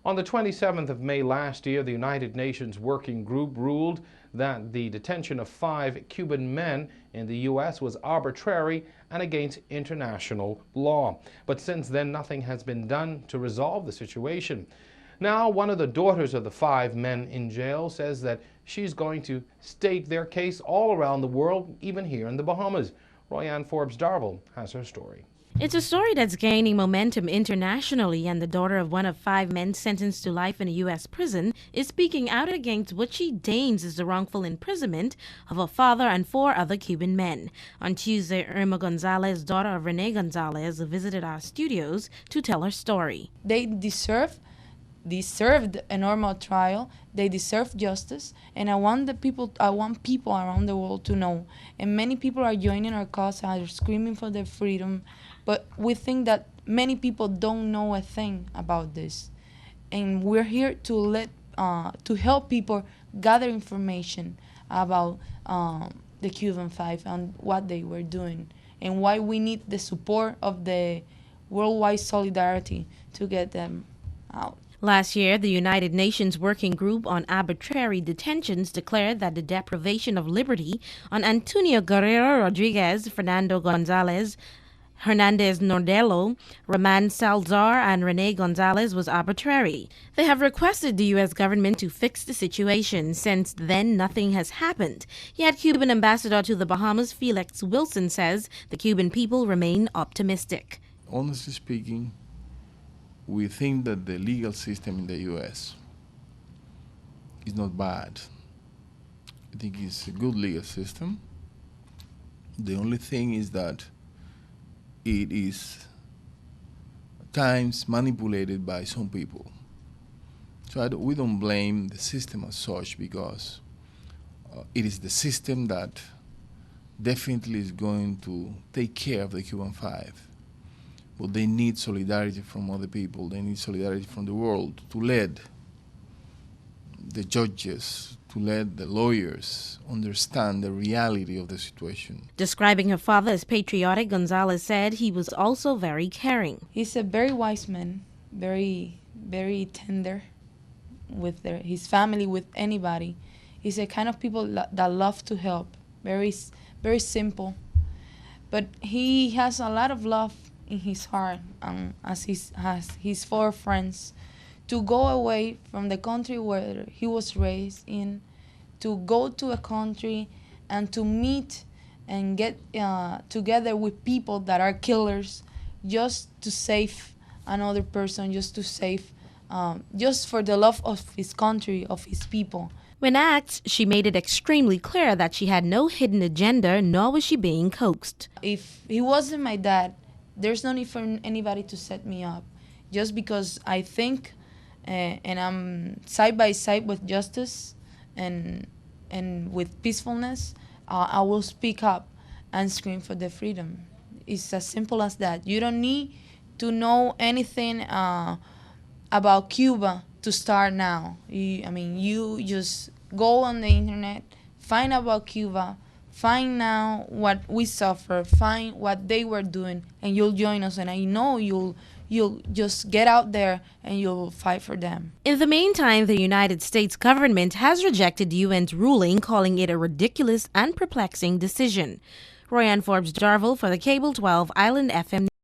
On the 27th of May last year, the United Nations Working Group ruled that the detention of 5 Cuban men in the U.S. was arbitrary and against international law. But since then, nothing has been done to resolve the situation. Now, one of the daughters of the 5 men in jail says that she's going to stake their case all around the world, even here in the Bahamas. Royanne Forbes-Darville has her story. It's a story that's gaining momentum internationally, and the daughter of one of 5 men sentenced to life in a U.S. prison is speaking out against what she deems is the wrongful imprisonment of her father and 4 other Cuban men. On Tuesday, Irma González, daughter of Rene Gonzalez, visited our studios to tell her story. They deserved a normal trial. They deserve justice, and I want people around the world to know. And many people are joining our cause, are screaming for their freedom. But we think that many people don't know a thing about this, and we're here to help people gather information about the Cuban 5 and what they were doing, and why we need the support of the worldwide solidarity to get them out. Last year, the United Nations Working Group on Arbitrary Detentions declared that the deprivation of liberty on Antonio Guerrero Rodriguez, Fernando Gonzalez, Hernandez Nordelo, Roman Salazar, and Rene Gonzalez was arbitrary. They have requested the U.S. government to fix the situation. Since then, nothing has happened. Yet Cuban ambassador to the Bahamas, Felix Wilson, says the Cuban people remain optimistic. Honestly speaking, we think that the legal system in the U.S. is not bad. I think it's a good legal system. The only thing is that it is at times manipulated by some people. So we don't blame the system as such, because it is the system that definitely is going to take care of the Cuban 5. But they need solidarity from other people. They need solidarity from the world to let the judges, to let the lawyers understand the reality of the situation. Describing her father as patriotic, Gonzalez said he was also very caring. He's a very wise man, very, very tender with his family, with anybody. He's a kind of people that love to help, very, very simple. But he has a lot of love in his heart, as he has his 4 friends, to go away from the country where he was raised in, to go to a country and to meet and get together with people that are killers, just to save another person, just to save, just for the love of his country, of his people. When asked, she made it extremely clear that she had no hidden agenda, nor was she being coaxed. If he wasn't my dad, there's no need for anybody to set me up. Just because I think and I'm side by side with justice and with peacefulness, I will speak up and scream for the freedom. It's as simple as that. You don't need to know anything about Cuba to start now. You just go on the internet, find about Cuba, find now what we suffer, find what they were doing, and you'll join us. And I know you'll just get out there and you'll fight for them. In the meantime, the United States government has rejected the UN's ruling, calling it a ridiculous and perplexing decision. Royanne Forbes-Darville for the Cable 12 Island FM.